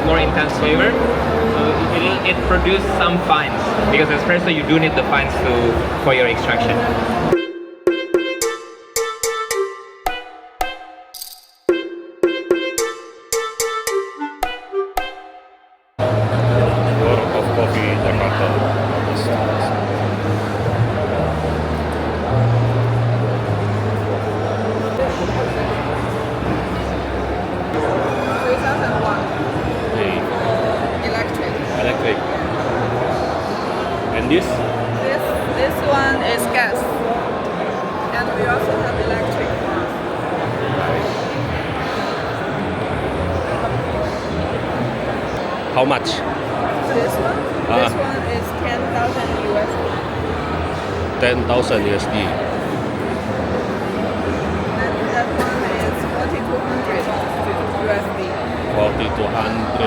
more intense flavor. So it produces some fines because espresso you do need the fines for your extraction. World of Kopi Jakarta. Electric. And this? This one is gas, and we also have electric. How much? This one is 10,000 USD. 10,000 USD. And that one is 4,200 USD. 4,200,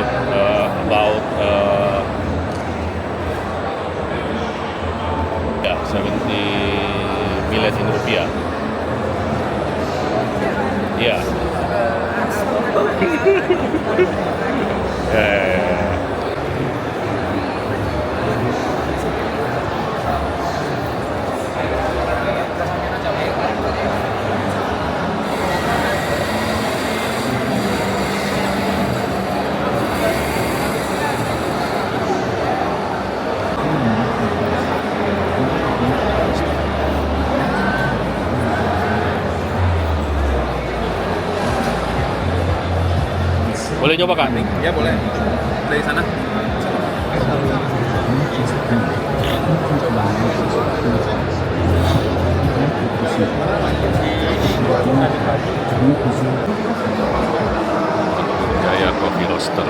about 70 million in rupiah. Yeah. Boleh coba Kak? Ya boleh. Dari sana. Gaya Kopi Roaster.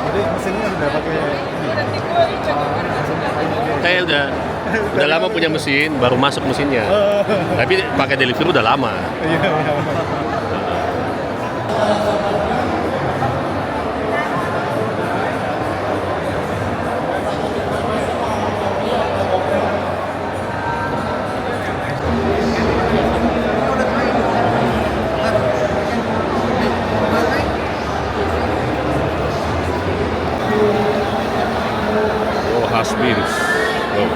Jadi mesinnya udah pakai Saya udah lama punya mesin, baru masuk mesinnya. Tapi pakai delivery udah lama. Oh, khas beans. Oh.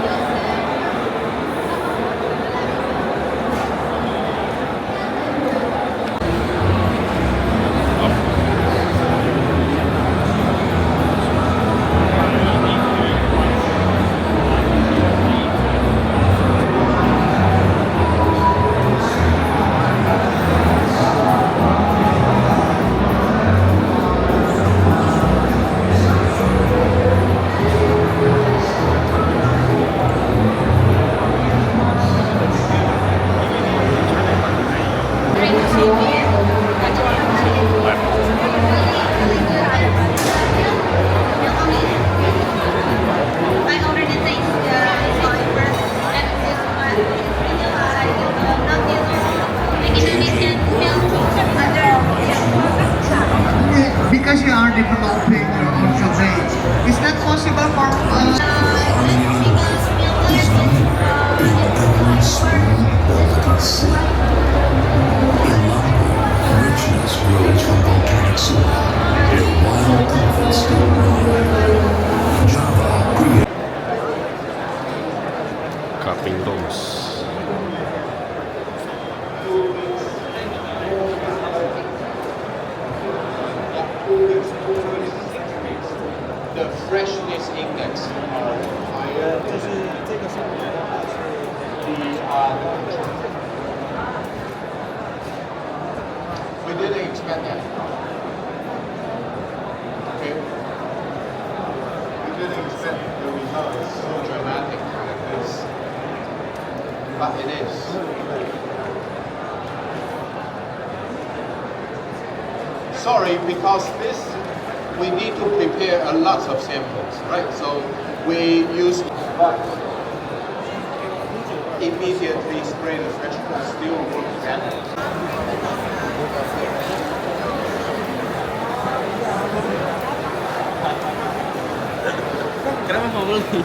Because you are developing your own range, is that possible for us? Richness grows from volcanic soil, where wild elephants still roam. Java creates Cupping rooms. The freshness index are higher. We didn't expect that. Okay. We didn't expect the result is so dramatic like this, but it is. Sorry, because this we need to prepare a lot of samples, right? So we use immediately spray the fresh coat still work better. Kenapa mau beli?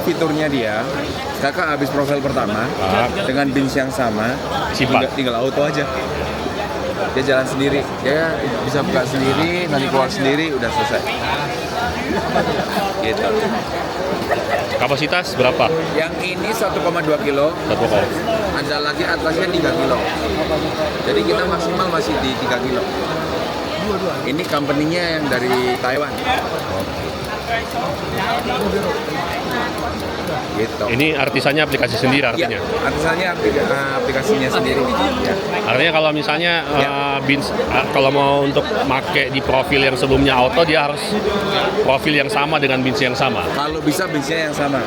fiturnya dia, kakak habis profil pertama dengan bins yang sama, tinggal auto aja. Dia jalan sendiri, dia bisa buka sendiri, nanti keluar sendiri, udah selesai. Gitu. Kapasitas berapa? Yang ini 1,2 kilo, ada lagi atasnya 3 kilo. Jadi kita maksimal masih di 3 kilo. Ini company-nya yang dari Taiwan. Gitu. Ini artisannya aplikasi sendiri artinya? Ya, artisannya aplikasinya sendiri. Ya. Artinya kalau misalnya bins, kalau mau untuk make di profil yang sebelumnya auto, dia harus profil yang sama dengan bins yang sama? Kalau bisa binsnya yang sama.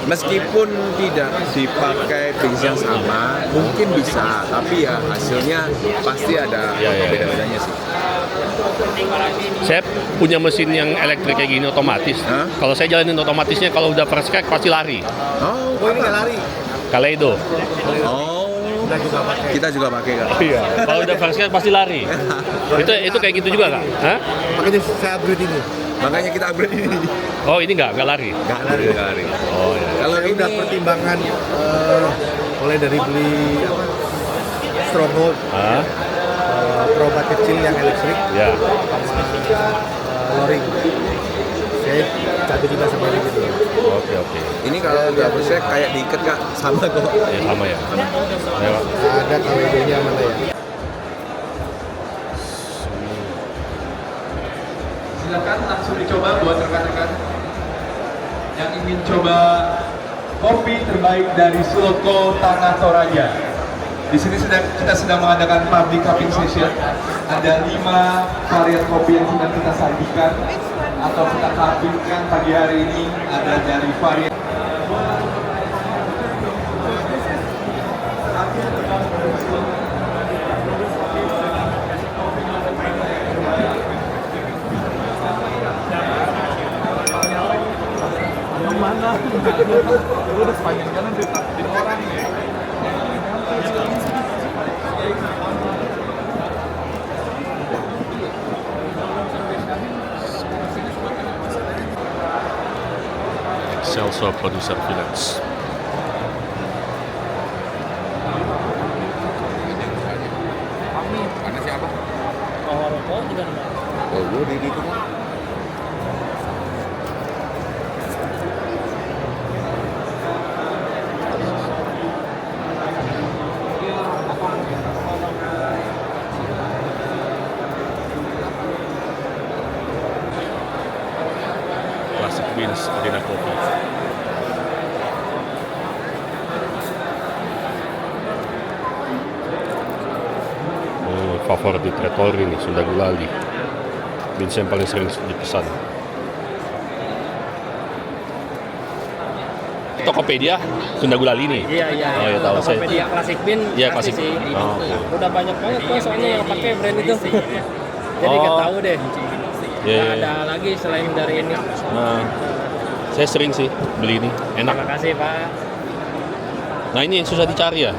Meskipun tidak dipakai bins yang sama, mungkin bisa, tapi ya hasilnya pasti ada beda-bedanya sih. Saya punya mesin yang elektrik kayak gini otomatis. Kalau saya jalanin otomatisnya, kalau udah first crack pasti lari. Oh, ini nggak lari? Kaleido. Oh, kita juga pakai kan? Iya. Kalau udah first crack pasti lari. itu kayak gitu juga kak? Hah? Makanya saya upgrade ini. Makanya kita upgrade ini. Oh, ini nggak lari? Nggak lari. Oh ya. Kalau Saya ini udah pertimbangan mulai dari beli stronghold, perobat kecil yang elektrik, Ya. loring. Saya catur juga sama ini gitu. Oke. ini kalau udah selesai kayak diikat kak, sama kok. Ya, sama ya. Ya, Pak. Ada KWB-nya mana ya? Silakan langsung dicoba buat rekan-rekan yang ingin coba kopi terbaik dari Suloko Tanah Toraja. Di sini kita sedang mengadakan public cupping session. Ada 5 varian kopi yang sedang kita sajikan atau kita cuppingkan pagi hari ini. Ada dari varian mana? Lu udah sepanjang jalan ditakutin orang nih. Excelsior Producer Village. Ada siapa? Rokok juga ada. Oh, gue di itu. Classic Beans Arena Kopi. Favorit di Tretori nih, Sunda Gulali. Beans yang paling sering dipesan. Tokopedia Sunda Gulali nih. Iya. Oh ya tahu saya. Tokopedia Classic Bean. Iya, Classic. Sih. Oh, okay. Udah banyak banget kok soalnya yang pakai brand itu. Jadi nggak tahu deh. Iya. Ada lagi selain dari ini. Nah, saya sering sih beli ini, enak. Terima kasih Pak. Nah ini yang susah dicari ya?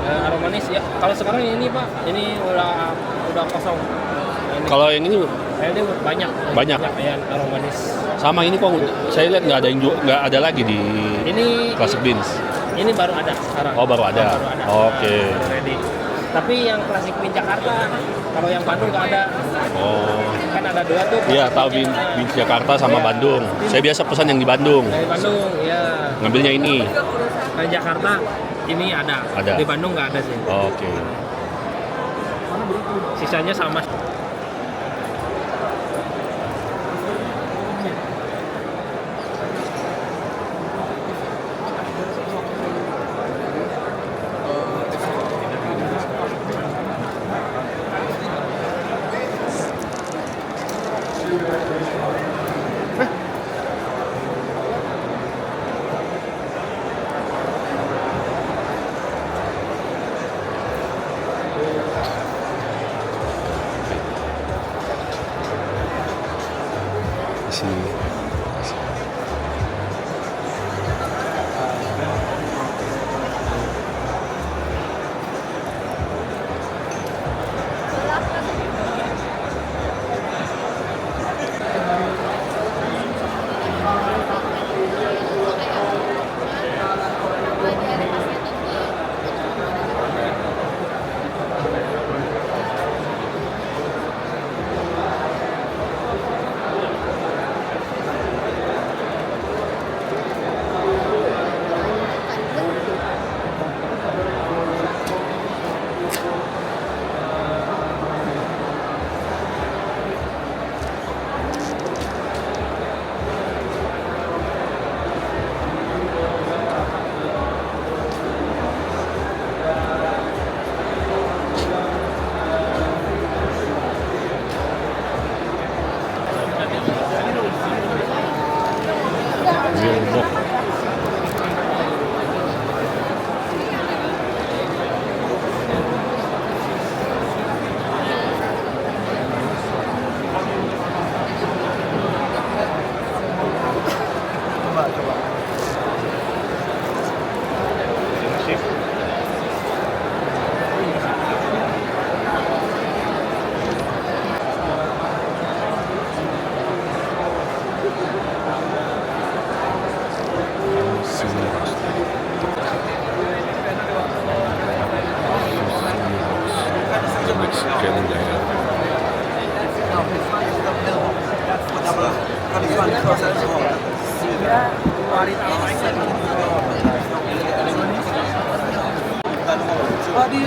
Aroma manis ya. Kalau sekarang ini Pak, ini udah kosong. Ini. Kalau yang ini Ini banyak ya aroma manis. sama ini kok saya lihat nggak ada lagi di Ini Classic Beans. Ini baru ada sekarang. Oh baru ada. Oke. Ready. Tapi yang Classic Bean Jakarta, kalau yang Bandung nggak ada. Oh. Kan ada 2 tuh. Iya tahu Beans Jakarta sama Bandung. Saya biasa pesan yang di Bandung. Dari Bandung, ya. Ngambilnya ini. Dari Jakarta ini ada. Di Bandung nggak ada sih. Oke. Sisanya sama. Sini.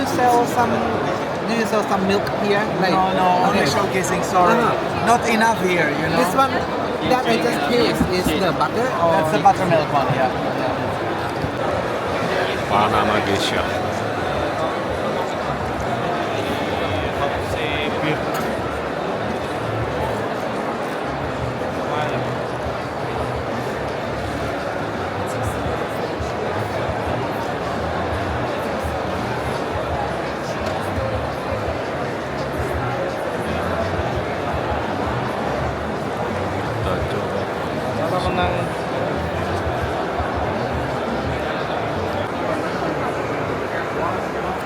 you sell some? Do you sell some milk here? Like, No, only okay. showcasing, sorry. Not enough here, you know. This one that I just taste is the butter or That's the buttermilk one, yeah. Panama geisha.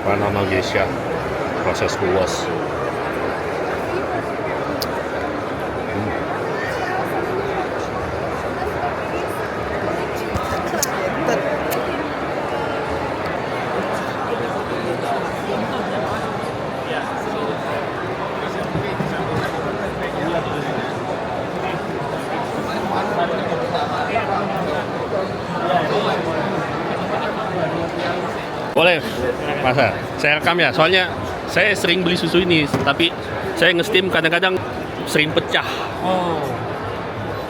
Panama geisha, proses ulos. Boleh, masa saya rekam ya. Soalnya saya sering beli susu ini, tapi saya nge-steam kadang-kadang sering pecah. Oh.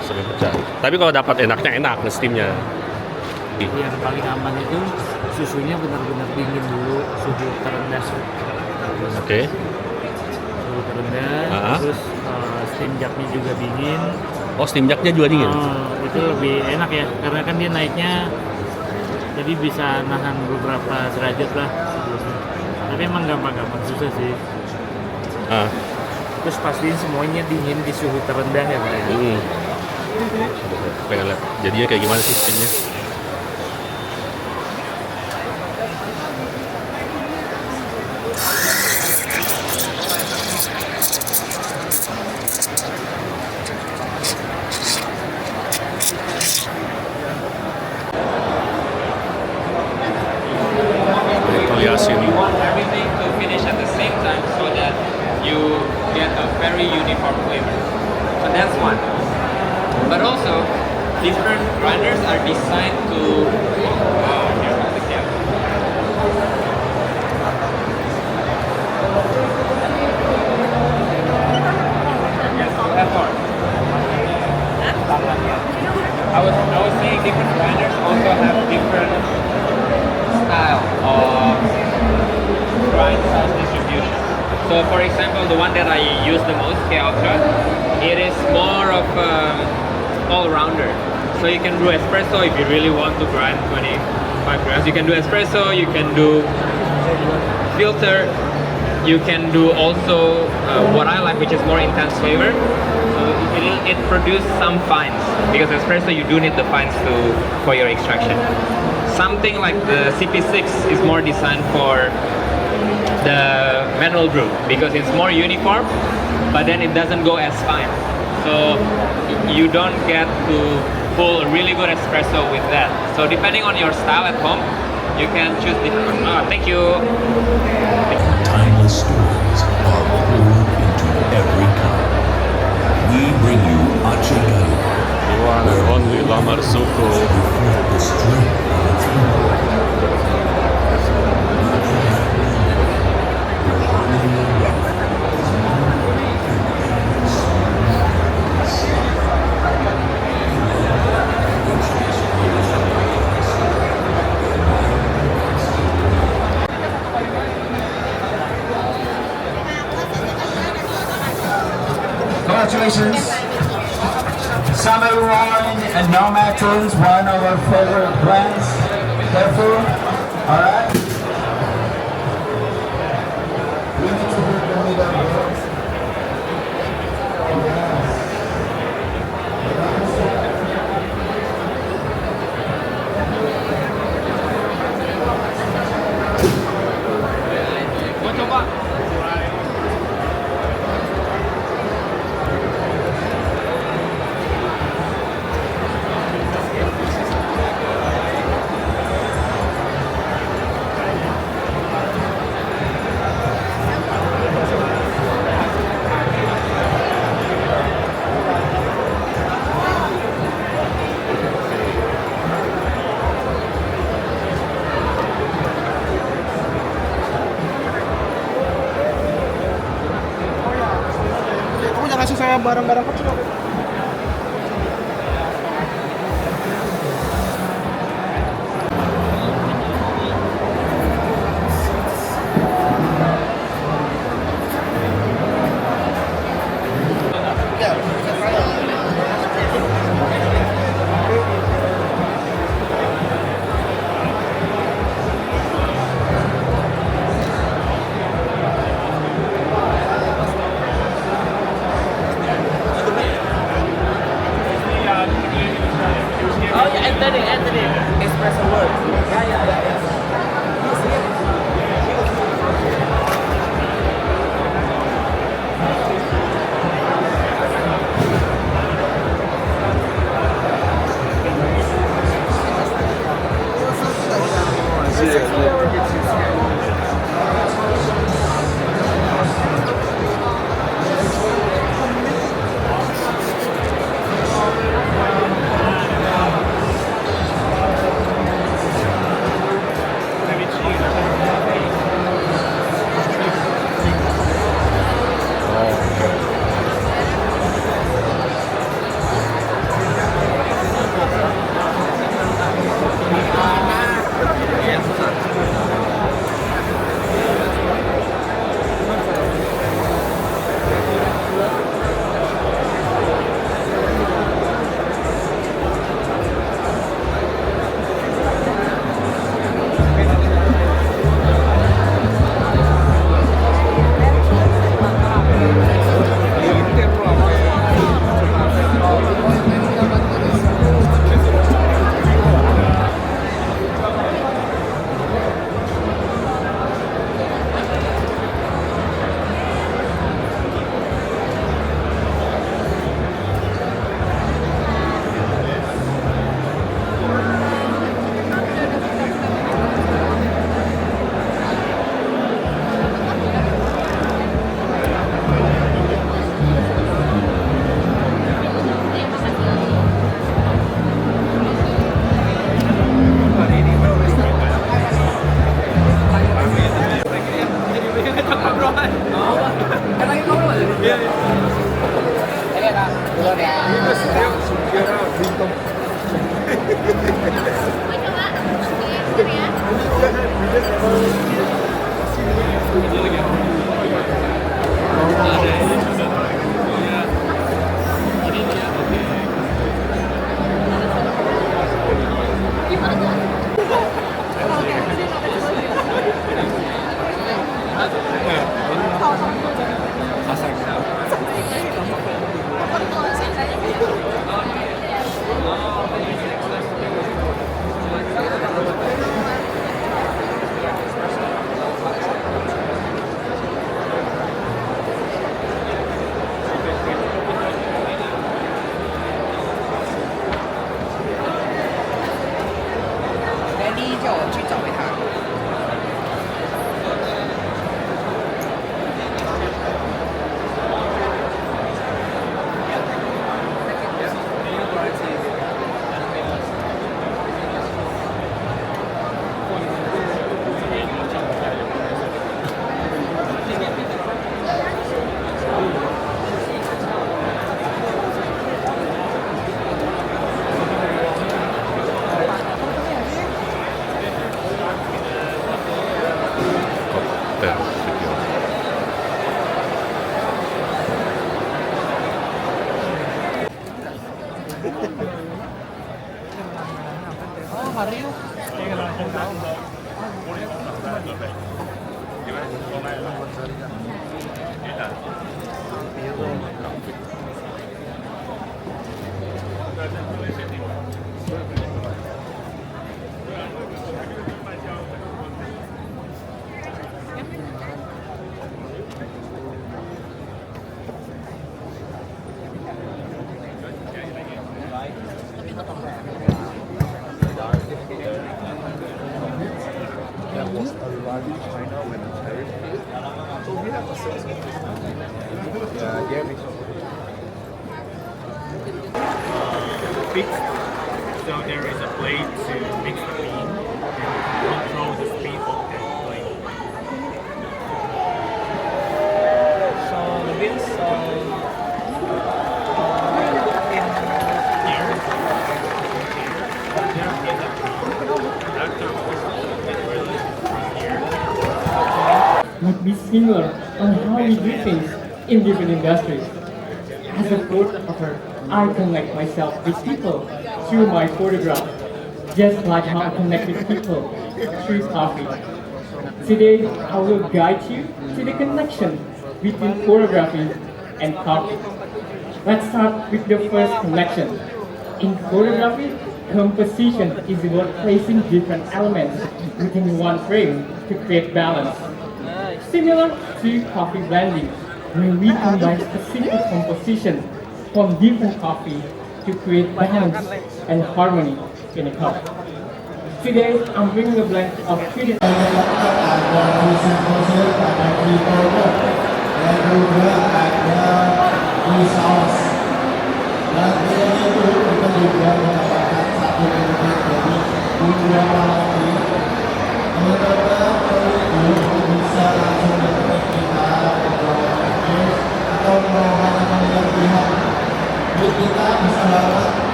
Sering pecah. Tapi kalau dapat enaknya enak nge-steamnya. Yang paling aman itu susunya benar-benar dingin dulu, suhu terendah. Oke. Suhu terendah, terus steam jugnya juga dingin. Oh, steam jugnya juga dingin? Itu lebih enak ya, karena kan dia naiknya jadi bisa nahan beberapa derajat lah. Tapi emang gampang-gampang susah sih. Terus pastiin semuanya dingin di suhu terendah ya Pak. Pengen lihat jadinya kayak gimana sih steamnya. You want everything to finish at the same time so that you get a very uniform flavor. So that's one. But also, different grinders are designed to. Here comes the camera. Yes, that part. I was saying different grinders also have different style of grind size distribution. So for example, the one that I use the most, K Ultra, it is more of all-rounder. So you can do espresso if you really want to grind 25 grams. You can do espresso, you can do filter, you can do also what I like, which is more intense flavor. So it produces some fines, because espresso you do need the fines for your extraction. Something like the CP6 is more designed for the manual brew because it's more uniform, but then it doesn't go as fine. So you don't get to pull a really good espresso with that. So depending on your style at home, you can choose different. Thank you. Timeless stories are poured into every cup. We bring you Aceh Gaya. The one and only Lamar Suku. The strength of its people. Congratulations, Summer Wine and Nomadtons, one of our favorite brands. Careful, all right. We need to put the middle. Mau coba? kasih saya barang-barang kecil. Fixed, so there is a blade to mix the bean and control the speed of that blade. So the beans similar on how we do things in different industries. As a photographer, I connect myself with people through my photograph, just like how I connect with people through coffee. Today, I will guide you to the connection between photography and coffee. Let's start with the first connection. In photography, composition is about placing different elements within one frame to create balance. Similar to coffee blending, where we combine specific composition from different coffee to create balance and harmony in a cup. Today, I'm bringing a blend of three different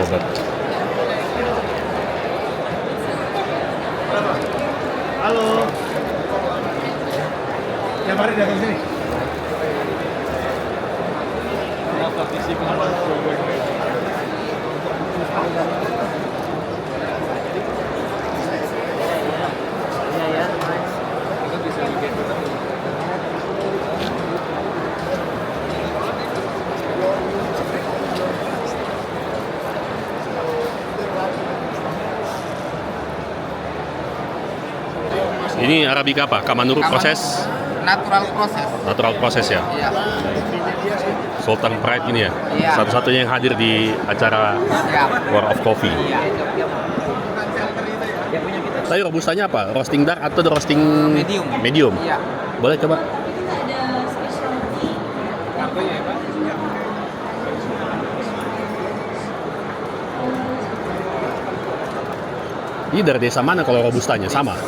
Robert. Halo. Tiap hari datang sini. Ini Arabica apa? Kamanurut proses? Natural proses. Natural proses ya? Iya. Sultan Pride ini ya? Iya. Satu-satunya yang hadir di acara War of Coffee. Iya. Tapi robustanya apa? Roasting dark atau roasting Medium. Medium? Iya. Boleh coba? Ini dari desa mana kalau robustanya? Sama?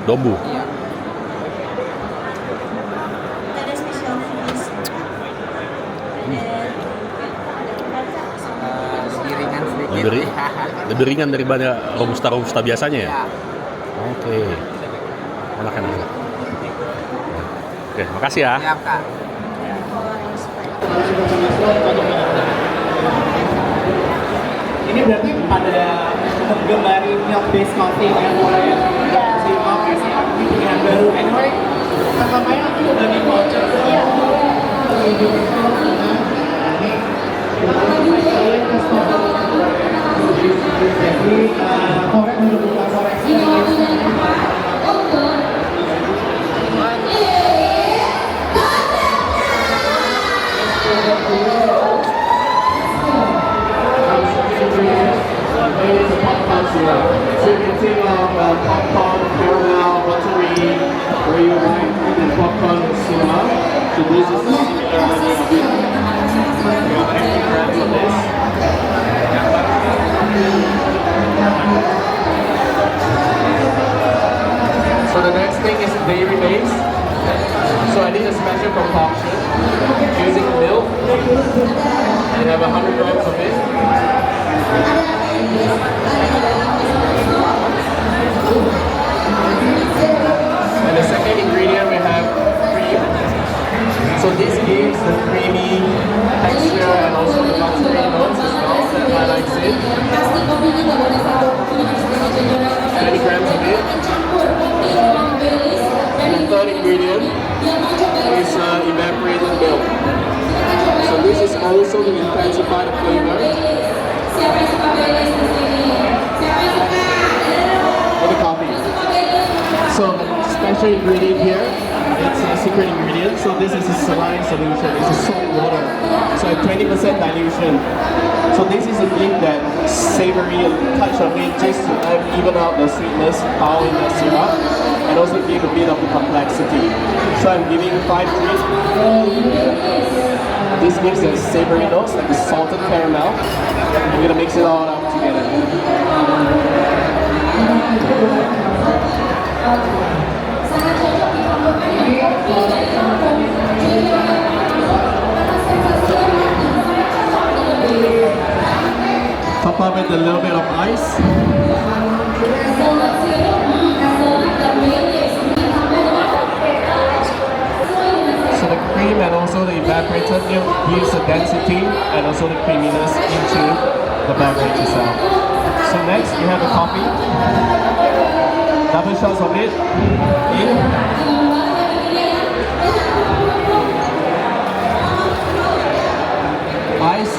Dombu. Iya. Lebih ringan sedikit. Lebih ringan daripada robusta biasanya ya? Oke. Enak. Oke, makasih ya. Siap, Kak. Ini berarti pada menggemari milk based coffee yang mulai si coffee yang baru. Anyway, pertamanya aku udah di voucher. Jadi korek untuk buka korek. So you can think of popcorn, caramel, buttery, where you like the popcorn cinema. So this is the similar version of it. You have 50 grams of this. So the next thing is dairy based. So I did a special concoction using milk. I have 100 grams of it. And the second ingredient we have cream. So this gives the creamy texture and also the buttery notes as well that highlights it. 20 grams of it. And the third ingredient is evaporated milk. So this is also to intensify the flavor. For the coffee. So the special ingredient here, it's a secret ingredient. So this is a saline solution. It's a salt water. So at 20% dilution. So this is a give that savory touch of it just to even out the sweetness out in the syrup and also give a bit of the complexity. So I'm giving 5 trees. This gives a savory notes like the salted caramel. I'm gonna mix it all up together. Top up with a little bit of ice. So the cream and also the evaporated milk gives the density and also the creaminess into the beverage itself. So next we have the coffee. Double shots of it in. Ice.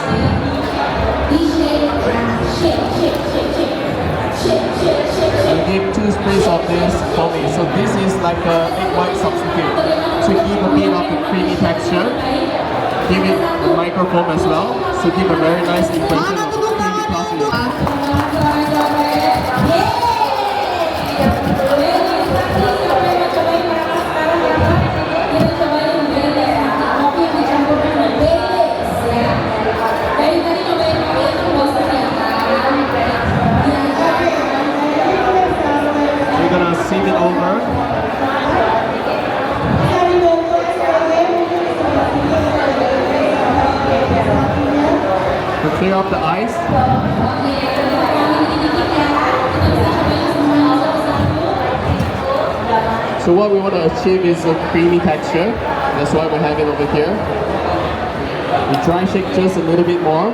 And give 2 sprays of this for me. So this is like a egg white substitute to give a bit of the creamy texture. Give it the microfoam as well, so give a very nice impression of creamy coffee. We're gonna sieve it over. To clear up the ice. So what we want to achieve is a creamy texture. That's why we have it over here. We dry shake just a little bit more.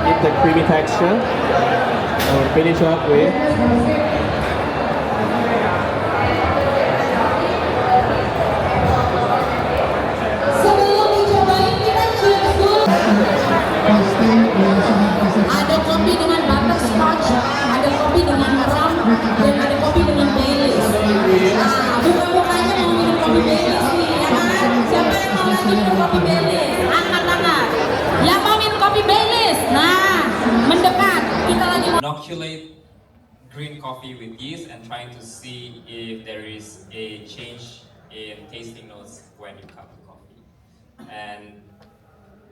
Get the creamy texture. And we'll finish up with ada kopi dengan butterscotch, ada kopi dengan rum, dan ada kopi dengan Baileys. Nah, buka-bukanya mau minum kopi Baileys nih, ya kan? Siapa yang mau lagi minum kopi Baileys? Angkat tangan. Yang mau minum kopi Baileys? Nah, mendekat. Kita lagi mau inoculate green coffee with yeast and trying to see if there is a change in tasting notes when you cup the coffee. And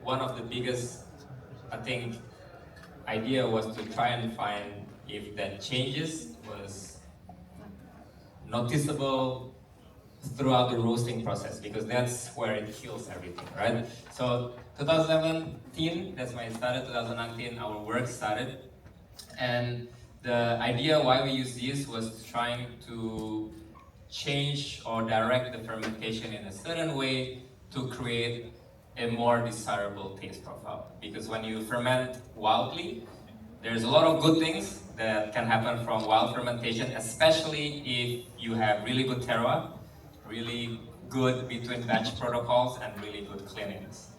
one of the biggest, I think, idea was to try and find if that changes was noticeable throughout the roasting process, because that's where it kills everything, right? So 2017, that's when it started. 2019, our work started, and the idea why we use yeast was trying to change or direct the fermentation in a certain way to create a more desirable taste profile. Because when you ferment wildly, there's a lot of good things that can happen from wild fermentation, especially if you have really good terroir, really good between batch protocols, and really good cleanliness.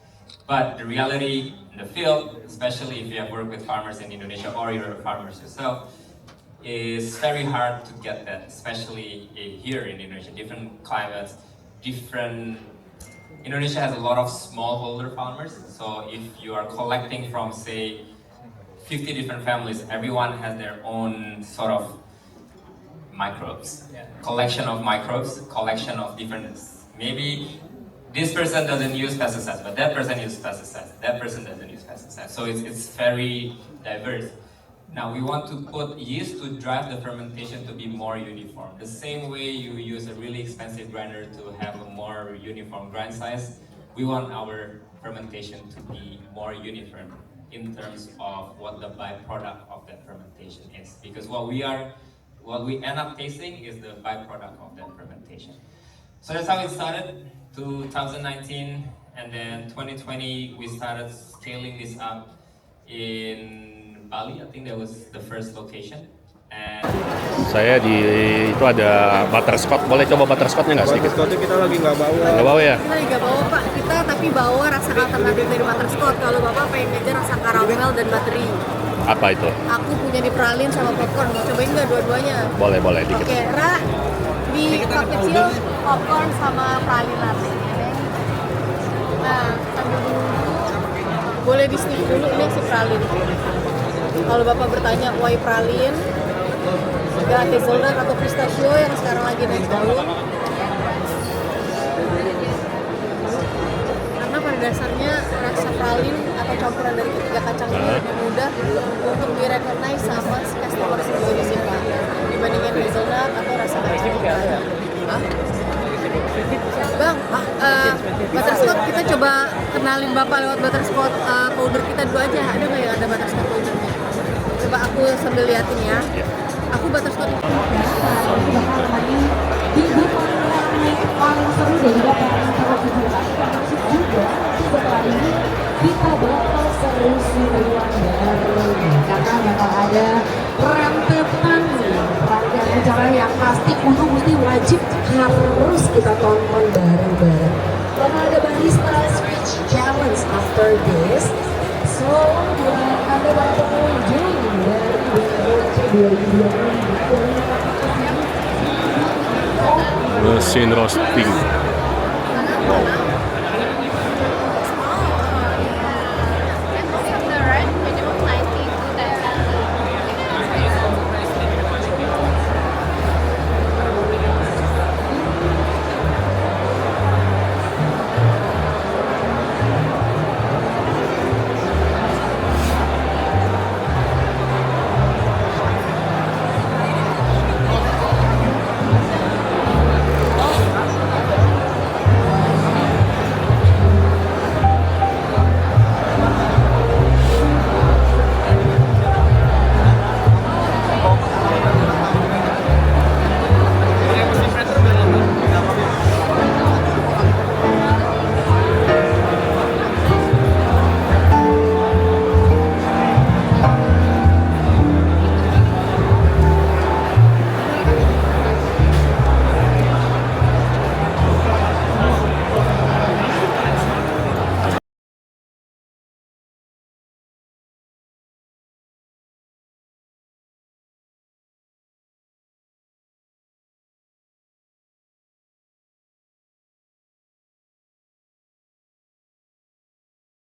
But the reality in the field, especially if you have worked with farmers in Indonesia or you're a farmer yourself, is very hard to get that, especially here in Indonesia. Different climates, Indonesia has a lot of smallholder farmers, so if you are collecting from, say, 50 different families, everyone has their own sort of microbes, collection of microbes, collection of different, maybe this person doesn't use pesticides, but that person uses pesticides, that person doesn't use pesticides, so it's very diverse. Now we want to put yeast to drive the fermentation to be more uniform. The same way you use a really expensive grinder to have a more uniform grind size, we want our fermentation to be more uniform in terms of what the byproduct of that fermentation is. Because what we end up tasting is the byproduct of that fermentation. So that's how it started, 2019, and then 2020 we started scaling this up in Bali. I think that was the first location. And saya itu ada butterscotch. Boleh coba butterscotchnya nggak sedikit? Butterscotch kita lagi nggak bawa. Nggak bawa ya? Kita lagi nggak bawa Pak. Kita tapi bawa rasa alternatif dari butterscotch. Kalau Bapak pengen ngejar rasa karamel dan buttery. Apa itu? Aku punya di pralin sama popcorn. Mau cobain nggak dua-duanya? Boleh dikit. Oke, Ra. Di cup kecil popcorn sama pralin latte. Nah, sambil menunggu, boleh di sneak dulu ini si pralin. Kalau Bapak bertanya why pralin, enggak hazelnut atau pistachio yang sekarang lagi naik daun. Karena pada dasarnya rasa pralin atau campuran dari ketiga kacang ini lebih mudah untuk direcognize sama customer sendiri sih Pak, dibandingin hazelnut atau rasa kacang. Bang, butterscotch kita coba kenalin Bapak lewat butterscotch powder kita dulu aja. Ada nggak yang ada butterscotch powdernya? Coba aku sambil liatin ya. Aku butterscotch. Di paling seru dan juga paling termotivasi termasuk juga setelah ini kita bakal serius karena bakal ada rentetan rangkaian acara yang pasti mesti wajib harus kita tonton bareng-bareng. Bakal ada Barista Switch Challenge after this. So buat Anda para pengunjung dari 2020 mesin roasting.